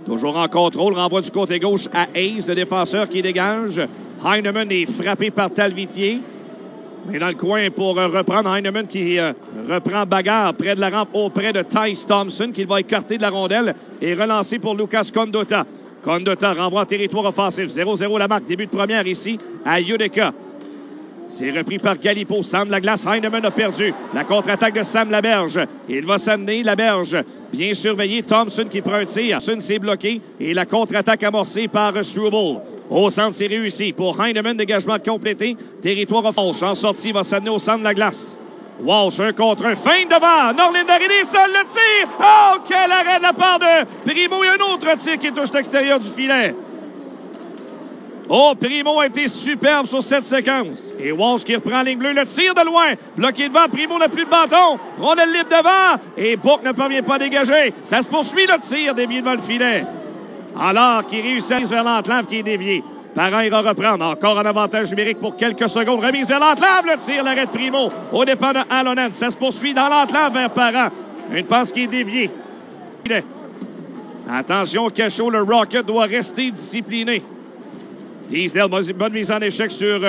Toujours en contrôle, renvoie du côté gauche à Hayes, le défenseur qui dégage. Heinemann est frappé par Talvitier. Mais dans le coin pour reprendre Heinemann qui reprend bagarre près de la rampe auprès de Tyce Thompson qui va écarter de la rondelle et relancer pour Lucas Condotta. Condotta renvoie en territoire offensif. 0-0 la marque. Début de première ici à Utica. C'est repris par Galipo. Centre de la glace. Heinemann a perdu. La contre-attaque de Sam Laberge. Il va s'amener. Laberge bien surveillé. Thompson qui prend un tir. Thompson s'est bloqué. Et la contre-attaque amorcée par Struble. Au centre, c'est réussi. Pour Heinemann, dégagement complété. Territoire offensif. En sortie, il va s'amener au centre de la glace. Walsh, un contre un. Feinte devant. Norlinder, il est seul. Le tir. Oh, quel arrêt de la part de Primo. Et un autre tir qui touche l'extérieur du filet. Oh, Primo a été superbe sur cette séquence. Et Walsh qui reprend la ligne bleue. Le tir de loin. Bloqué devant. Primo n'a plus de bâton. Rondelle libre devant. Et Bourque ne parvient pas à dégager. Ça se poursuit le tir dévié devant le filet. Alors qu'il réussit vers l'enclave qui est dévié. Parent ira reprendre. Encore un avantage numérique pour quelques secondes. Remise vers l'enclave. Le tir, l'arrêt de Primo. Au départ de Alonen. Ça se poursuit dans l'enclave vers Parent. Une passe qui est déviée. Attention, Cachot. Le Rocket doit rester discipliné. Teasdale, bonne mise en échec sur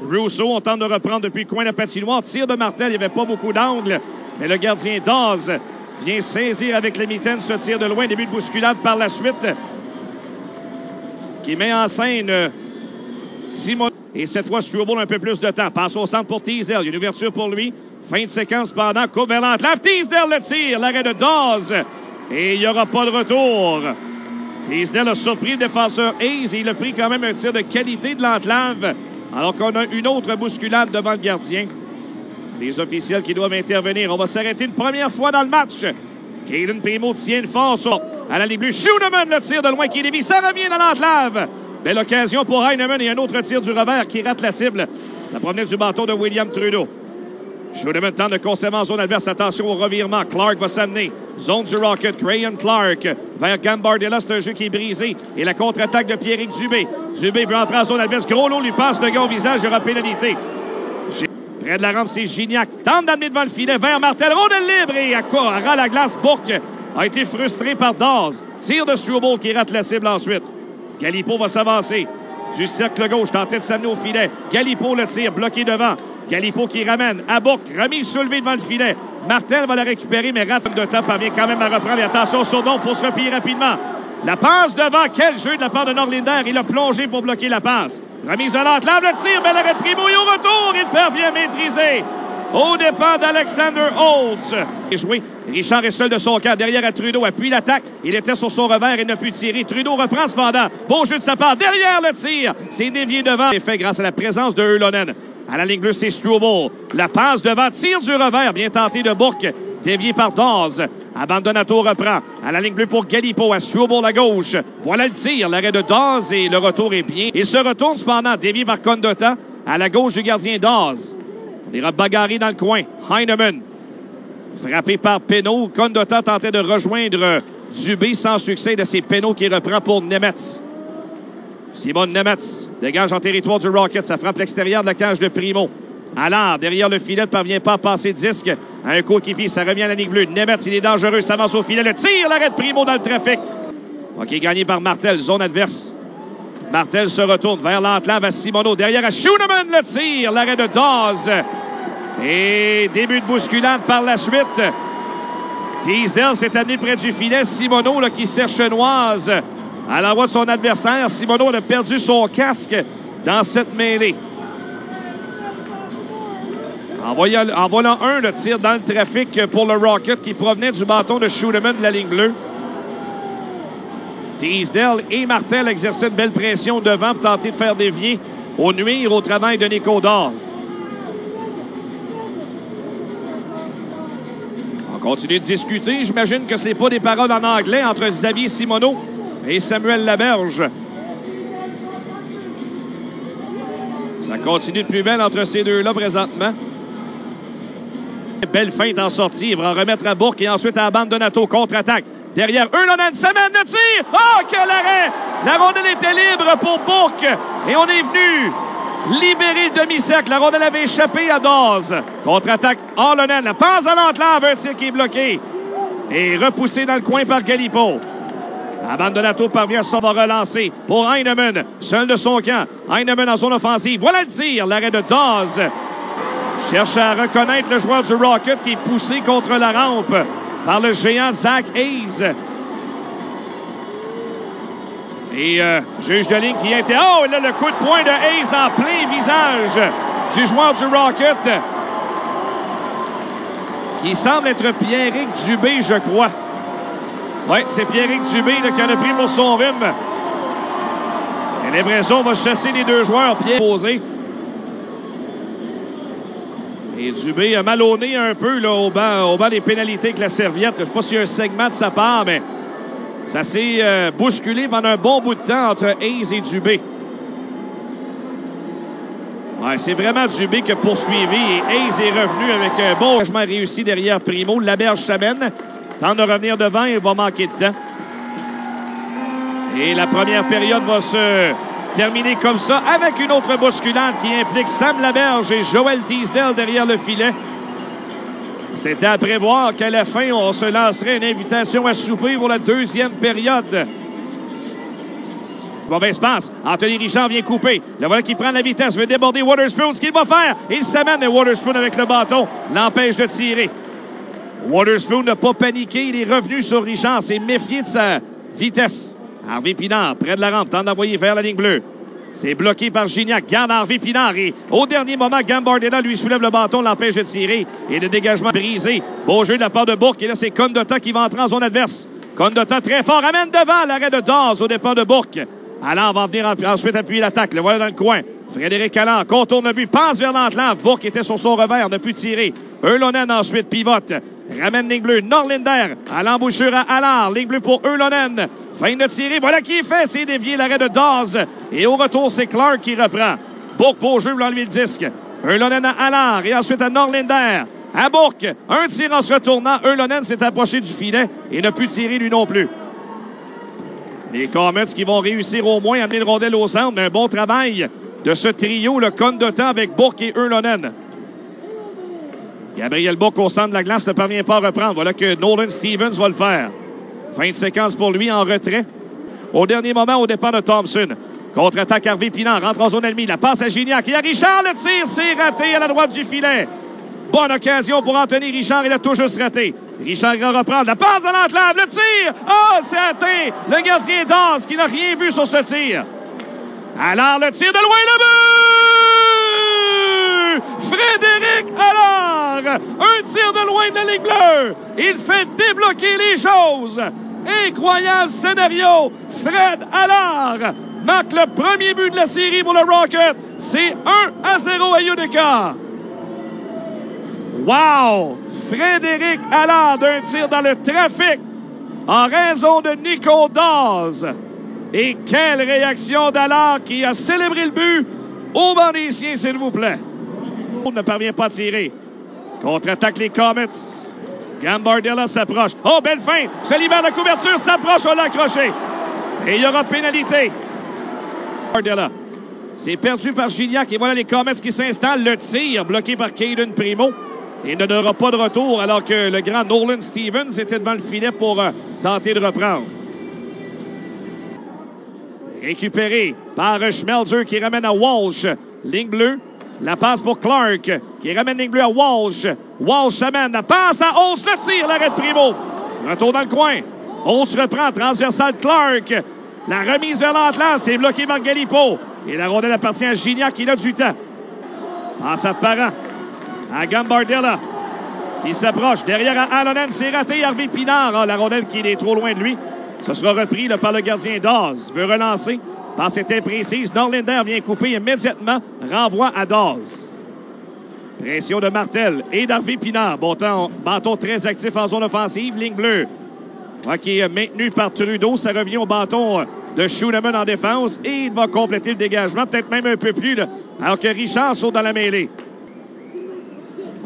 Rousseau. On tente de reprendre depuis le coin de la patinoire. Tir de Martel, il n'y avait pas beaucoup d'angle. Mais le gardien Dawes vient saisir avec le mitaine ce tir de loin. Début de bousculade par la suite. Qui met en scène Simon. Et cette fois, Struble un peu plus de temps. Passe au centre pour Teasdale. Il y a une ouverture pour lui. Fin de séquence pendant. Coupe vers l'enclave. Teasdale le tire. L'arrêt de Dawes. Et il n'y aura pas de retour. Teasdale a surpris le défenseur Hayes et il a pris quand même un tir de qualité de l'enclave. Alors qu'on a une autre bousculade devant le gardien. Les officiels qui doivent intervenir. On va s'arrêter une première fois dans le match. Caden Primo tient fort sur à la ligne bleue. Schooneman, le tir de loin qui dévie. Ça revient dans l'enclave. Belle occasion pour Heinemann et un autre tir du revers qui rate la cible. Ça provenait du bâton de William Trudeau. Schooneman tente de conserver en zone adverse. Attention au revirement. Clark va s'amener. Zone du Rocket. Graham Clark vers Gambardella. C'est un jeu qui est brisé. Et la contre-attaque de Pierrick Dubé. Dubé veut entrer en zone adverse. Gros lot lui passe le gars au visage. Il y aura pénalité. Près de la rampe, c'est Gignac. Tente d'amener devant le filet vers Martel. Rondelle libre et à ras la glace. Bourque a été frustré par Dawes. Tir de Struble qui rate la cible ensuite. Galipo va s'avancer. Du cercle gauche, tentait de s'amener au filet. Galipo le tire, bloqué devant. Galipo qui ramène à Bourque. Remise soulevée devant le filet. Martel va la récupérer, mais rate de temps. Parvient quand même à reprendre. Et attention, Sourdon, il faut se replier rapidement. La passe devant. Quel jeu de la part de Norlinder. Il a plongé pour bloquer la passe. Remise de l'enclave, le tir, bel arrêt de Primo et au retour, il parvient à maîtriser. Au départ d'Alexander Holtz. Joué. Richard est seul de son camp, derrière à Trudeau, appuie l'attaque. Il était sur son revers et n'a pu tirer. Trudeau reprend cependant. Beau jeu de sa part, derrière le tir. C'est dévié devant. C'est fait grâce à la présence de Ylönen. À la ligne bleue, c'est Struble. La passe devant, tir du revers, bien tenté de Bourque. Dévié par Dawes. Abandonato reprend. À la ligne bleue pour Galipo. À Struble à gauche. Voilà le tir. L'arrêt de Dawes et le retour est bien. Il se retourne cependant. Dévié par Condotta. À la gauche du gardien Dawes. On ira bagarrer dans le coin. Heinemann. Frappé par Penaud. Condotta tentait de rejoindre Dubé sans succès. De ses Penaud qui reprend pour Nemetz. Simon Nemetz dégage en territoire du Rocket. Ça frappe l'extérieur de la cage de Primo. Alors, derrière le filet, ne parvient pas à passer disque à un coéquipier. Ça revient à la ligne bleue. Nemetz, il est dangereux. S'avance au filet. Le tir, l'arrêt de Primo dans le trafic. OK, gagné par Martel. Zone adverse. Martel se retourne vers l'enclave à Simoneau. Derrière à Schooneman, le tir. L'arrêt de Dawes. Et début de bousculade par la suite. Teasdale s'est amené près du filet. Simoneau qui cherche Chenoise à l'envoi de son adversaire. Simoneau a perdu son casque dans cette mêlée. En volant un, le tir dans le trafic pour le Rocket qui provenait du bâton de Schooneman de la ligne bleue. Teasdale et Martel exerçaient une belle pression devant pour tenter de faire dévier au nuire au travail de Nico Dawes. On continue de discuter. J'imagine que ce n'est pas des paroles en anglais entre Xavier Simoneau et Samuel Laberge. Ça continue de plus belle entre ces deux-là présentement. Belle feinte en sortie. Il va en remettre à Bourque et ensuite à Abandonato. Contre-attaque. Derrière Ylönen. S'amène le tir. Oh, quel arrêt! La rondelle était libre pour Bourque. Et on est venu libérer le demi-cercle. La rondelle avait échappé à Dawes. Contre-attaque Ylönen. La passe à l'enclave. Un tir qui est bloqué. Et repoussé dans le coin par Galipo. Abandonato parvient à s'en va relancer pour Heinemann, seul de son camp. Heinemann en zone offensive. Voilà le tir. L'arrêt de Dawes. Cherche à reconnaître le joueur du Rocket qui est poussé contre la rampe par le géant Zach Hayes. Et juge de ligne qui était... Oh, là, le coup de poing de Hayes en plein visage du joueur du Rocket. Qui semble être Pierrick Dubé, je crois. Oui, c'est Pierrick Dubé là, qui en a pris pour son rhume. Et l'impression va chasser les deux joueurs. Pierre posé. Et Dubé a mal au nez un peu là, au banc des pénalités avec la serviette. Je ne sais pas s'il y a un segment de sa part, mais ça s'est bousculé pendant un bon bout de temps entre Hayes et Dubé. Ouais, c'est vraiment Dubé qui a poursuivi et Hayes est revenu avec un bon engagement réussi derrière Primo. Laberge s'amène. Tente de revenir devant, il va manquer de temps. Et la première période va se terminer comme ça avec une autre bousculade qui implique Sam Laberge et Joel Teasdale derrière le filet. C'était à prévoir qu'à la fin, on se lancerait une invitation à souper pour la deuxième période. Mauvais passe. Anthony Richard vient couper. Le voilà qui prend la vitesse, veut déborder Waterspoon. Ce qu'il va faire, il s'amène, mais Waterspoon avec le bâton l'empêche de tirer. Waterspoon n'a pas paniqué. Il est revenu sur Richard. S'est méfié de sa vitesse. Harvey Pinard, près de la rampe, tente d'envoyer vers la ligne bleue. C'est bloqué par Gignac. Garde Harvey Pinard. Et au dernier moment, Gambardella lui soulève le bâton, l'empêche de tirer. Et le dégagement brisé. Beau jeu de la part de Bourque. Et là, c'est Condotta qui va entrer en zone adverse. Condotta très fort. Amène devant l'arrêt de Dawes au départ de Bourque. Allard va venir ensuite appuyer l'attaque. Le voilà dans le coin. Frédéric Allard contourne le but. Passe vers l'entlave. Bourque était sur son revers. N'a pu tirer. Eulonen ensuite pivote. Ramène ligne bleue. Norlinder à l'embouchure à Allard. Ligne bleue pour Eulonen. Fin de tirer. Voilà qui est fait. C'est dévié l'arrêt de Dawes. Et au retour, c'est Clark qui reprend. Bourque pour jeu. L'enlever le disque. Eulonen à Allard. Et ensuite à Norlinder. À Bourque. Un tir en se retournant. Eulonen s'est approché du filet et n'a pu tirer lui non plus. Les Comets qui vont réussir au moins à amener le rondelle au centre. Un bon travail de ce trio, le Condotta avec Bourque et Eulonen. Gabriel Bourque au centre de la glace ne parvient pas à reprendre. Voilà que Nolan Stevens va le faire. Fin de séquence pour lui en retrait. Au dernier moment, au départ de Thompson. Contre-attaque Harvey Pinard, rentre en zone ennemie. La passe à Gignac. Et à Richard, le tir, c'est raté à la droite du filet. Bonne occasion pour Anthony Richard. Il a tout juste raté. Richard va reprendre. La passe à l'entlave. Le tir. Oh, c'est atteint. Le gardien Dawes qui n'a rien vu sur ce tir. Alors, le tir de loin, le but! Frédéric Allard. Un tir de loin de la ligne bleue. Il fait débloquer les choses. Incroyable scénario. Fred Allard marque le premier but de la série pour le Rocket. C'est 1-0 à Utica. Wow! Frédéric Allard d'un tir dans le trafic en raison de Nico Dawes. Et quelle réaction d'Allard qui a célébré le but au banc des siens, s'il vous plaît. On ne parvient pas à tirer. Contre-attaque les Comets. Gambardella s'approche. Oh, belle fin! Se libère la couverture, s'approche, on l'a accroché. Et il y aura pénalité. Gambardella. C'est perdu par Gignac et voilà les Comets qui s'installent. Le tir bloqué par Caden Primo. Il ne donnera pas de retour alors que le grand Nolan Stevens était devant le filet pour tenter de reprendre. Récupéré par Schmelzer qui ramène à Walsh. Ligne bleue. La passe pour Clark qui ramène ligne bleue à Walsh. Walsh amène la passe à Holtz. Le tir, l'arrêt de Primo. Retour dans le coin. Holtz reprend. Transversal Clark. La remise vers l'entlave. C'est bloqué par Galipo. Et la rondelle appartient à Gignac. Il a du temps. Passe à Parent. À Gambardella, qui s'approche. Derrière à Allonen, c'est raté. Harvey Pinard, la rondelle qui est trop loin de lui. Ce sera repris là, par le gardien Dawes. Veut relancer. Passe est imprécise. Norlinder vient couper immédiatement. Renvoi à Dawes. Pression de Martel et d'Harvey Pinard. Bâton très actif en zone offensive. Ligne bleue. Qui est maintenu par Trudeau. Ça revient au bâton de Schooneman en défense. Et il va compléter le dégagement. Peut-être même un peu plus. Là, alors que Richard saute dans la mêlée.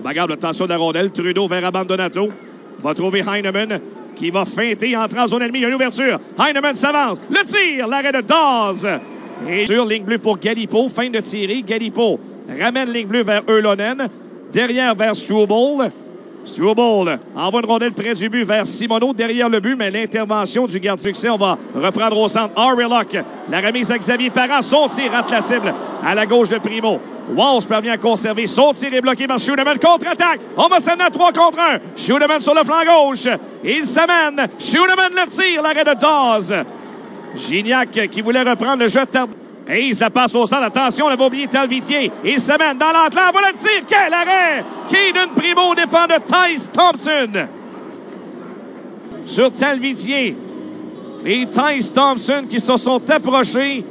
Bagarre de tension de la rondelle. Trudeau vers Abandonato. Va trouver Heinemann qui va feinter, entrer en zone ennemie. Il y a une ouverture. Heinemann s'avance. Le tir. L'arrêt de Dawes. Et sur ligne bleue pour Galipo. Fin de tirer. Galipo ramène ligne bleue vers Eulonen. Derrière vers Struble. Struble envoie une rondelle près du but vers Simoneau derrière le but, mais l'intervention du gardien de succès, on va reprendre au centre. Aurilock, la remise à Xavier Parent, son tir rate la cible à la gauche de Primo. Walsh parvient à conserver, son tir est bloqué par Schuenemann, contre-attaque, on va s'amener à 3 contre 1. Schuenemann sur le flanc gauche, il s'amène, Schuenemann le tire, l'arrêt de Dawes. Gignac qui voulait reprendre le jeu tardif. Hayes la passe au centre. Attention, on avait oublié Talvitier. Il se mène dans l'enclave. Voilà le tir. Quel arrêt! Caden Primo dépend de Tyce Thompson. Sur Talvitier. Et Tyce Thompson qui se sont approchés.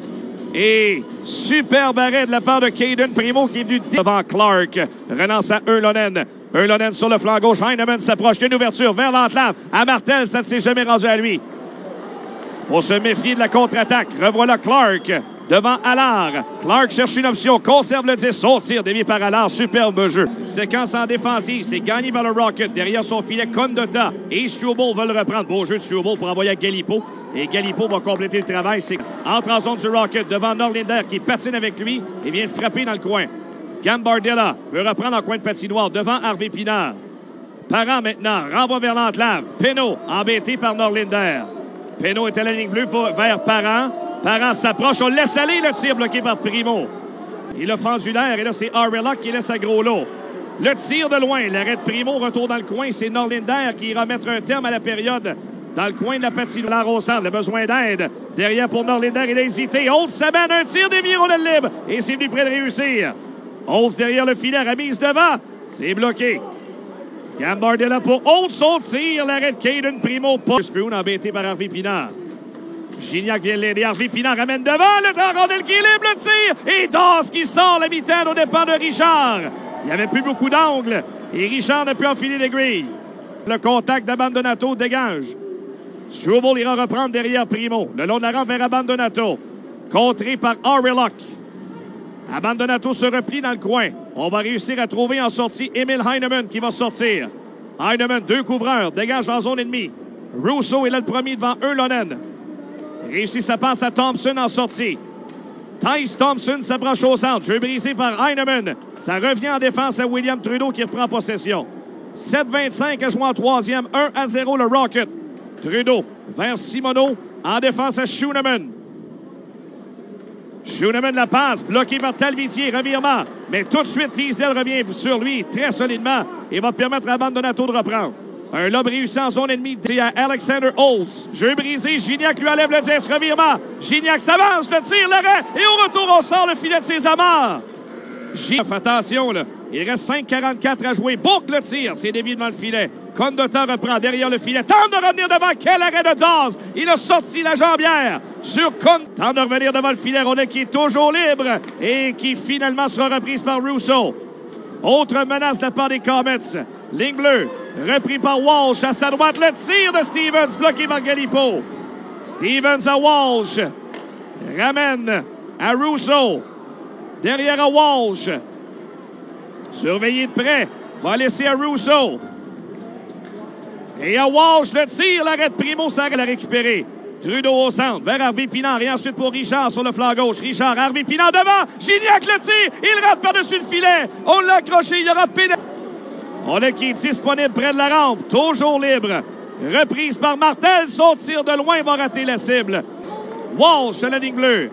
Et superbe arrêt de la part de Caden Primo qui est venu devant Clark. Relance à Yrlonen. Yrlonen sur le flanc gauche. Heinemann s'approche. Il y a une ouverture vers l'enclave. À Martel, ça ne s'est jamais rendu à lui. Faut se méfier de la contre-attaque. Revoilà Clark. Devant Allard. Clark cherche une option. Conserve le 10. Son tir dévié par Allard. Superbe jeu. Une séquence en défensive. C'est gagné par le Rocket. Derrière son filet, Condotta et Struble veulent reprendre. Beau jeu de Struble pour envoyer à Galipo. Et Galipo va compléter le travail. C'est entre en zone du Rocket devant Norlinder qui patine avec lui et vient frapper dans le coin. Gambardella veut reprendre en coin de patinoire devant Harvey Pinard. Parent maintenant. Renvoie vers l'enclave. Penaud embêté par Norlinder. Penaud est à la ligne bleue vers Parent. Parent s'approche, on laisse aller le tir bloqué par Primo. Il a fendu l'air et là c'est Aurilock qui laisse à gros lot. Le tir de loin, l'arrêt de Primo, retour dans le coin, c'est Norlinder qui ira mettre un terme à la période dans le coin de la patinoire au centre. Le besoin d'aide. Derrière pour Norlinder, il a hésité. Holtz s'amène un tir dévié, rondelle libre et c'est venu près de réussir. Holtz derrière le filet, remise devant, c'est bloqué. Gambardella pour Holtz, son tir, l'arrêt de Caden Primo. Spoon embêté par Harvey Pinard. Gignac vient l'aider. Harvey Pinard ramène devant. Le temps rondelle qui libre le tir. Et Dawes qui sort la mitaine au départ de Richard. Il n'y avait plus beaucoup d'angles. Et Richard n'a pu enfiler les grilles. Le contact d'Abbandonato dégage. Struble ira reprendre derrière Primo. Le long de la rampe vers Abbandonato. Contré par Aurilock. Abbandonato se replie dans le coin. On va réussir à trouver en sortie Emil Heinemann qui va sortir. Heinemann, 2 couvreurs. Dégage dans la zone ennemie. Russo est là le premier devant Yrlonen. Réussit sa passe à Thompson en sortie. Tyce Thompson s'approche au centre. Jeu brisé par Heinemann. Ça revient en défense à William Trudeau qui reprend possession. 7-25 à jouer en troisième. 1-0 le Rocket. Trudeau vers Simoneau. En défense à Schuenemann. Schuenemann la passe. Bloqué par Talvitier. Revirement. Mais tout de suite, Teasdale revient sur lui très solidement et va permettre à Abbandonato de reprendre. Un lob réussi en zone ennemie à Alexander Holtz. Jeu brisé, Gignac lui enlève le 10, revirement. Gignac s'avance, le tir, l'arrêt, et au retour, on sort le filet de ses amarres. Attention, là. Il reste 5,44 à jouer. Boucle le tir, c'est dévié devant le filet. Condotta reprend derrière le filet. Tente de revenir devant. Quel arrêt de Dawes. Il a sorti la jambière sur Tente de revenir devant le filet. Rondelle qui est toujours libre et qui finalement sera reprise par Russo. Autre menace de la part des Comets. Ligne bleue, repris par Walsh. À sa droite, le tir de Stevens, bloqué par Galipo. Stevens à Walsh. Ramène à Russo. Derrière à Walsh. Surveillé de près. Va laisser à Russo. Et à Walsh, le tir. L'arrêt de Primo, ça l'a récupéré. Trudeau au centre, vers Harvey Pinard et ensuite pour Richard sur le flanc gauche. Richard, Harvey Pinard devant. Gignac le tir. Il rate par-dessus le filet. On l'a accroché. Il y aura pénalité. On a qui est disponible près de la rampe. Toujours libre. Reprise par Martel. Son tir de loin va rater la cible. Walsh à la ligne bleue.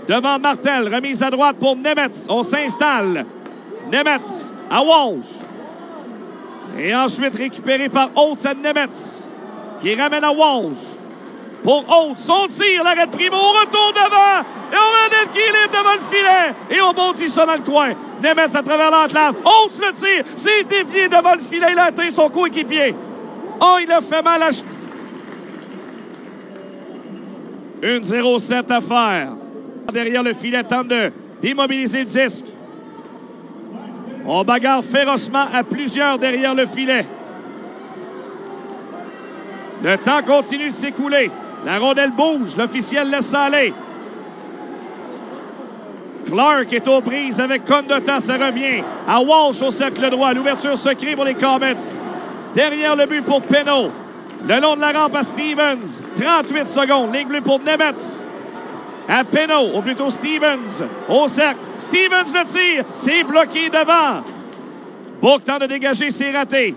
Devant Martel. Remise à droite pour Nemetz. On s'installe. Nemetz à Walsh. Et ensuite récupéré par Holtz à Nemetz. Qui ramène à Walsh. Pour Holtz, son tir, l'arrêt de Primo, au retour devant, et on a l'équilibre devant le filet, et on bondit ça dans le coin. Nemetz à travers l'enclave, Holtz le tire, c'est dévié devant le filet, il a atteint son coéquipier. Oh, il a fait mal à... 1-0-7 à faire. Derrière le filet, tente de démobiliser le disque. On bagarre férocement à plusieurs derrière le filet. Le temps continue de s'écouler. La rondelle bouge. L'officiel laisse aller. Clark est aux prises avec Condotta. Ça revient à Walsh au cercle droit. L'ouverture se crée pour les Comets. Derrière le but pour Penaud. Le long de la rampe à Stevens. 38 secondes. Ligne bleue pour Nemetz. À Penaud, ou plutôt Stevens. Au cercle. Stevens le tire. C'est bloqué devant. Bourque tente de dégager. C'est raté.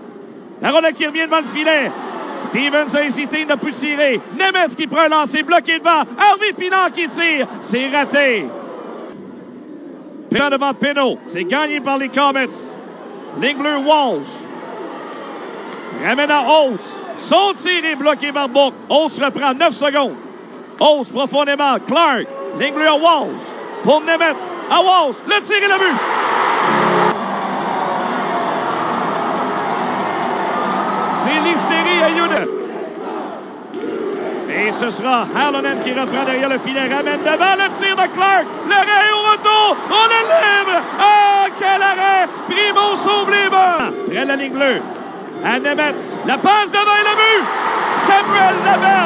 La rondelle qui revient devant le filet. Stevens a hésité, il n'a pu tirer. Nemetz qui prend un lancer, bloqué devant. Harvey Pinard qui tire. C'est raté. Pinard devant Penault. C'est gagné par les Comets. Ligne bleue, Walsh. Ramène à Holtz. Son tir est bloqué par Bourque. Holtz reprend 9 secondes. Holtz profondément. Clark. Ligne bleue à Walsh. Pour Nemetz. À Walsh. Le tir et le but. C'est l'hystérie à Unit. Et ce sera Halonen qui reprend derrière le filet. Ramène devant le tir de Clark. L'arrêt au retour. On est libre. Ah, quel arrêt. Primo sauve les bas. Près de la ligne bleue. À Nemetz. La passe devant et le but. Samuel Labelle.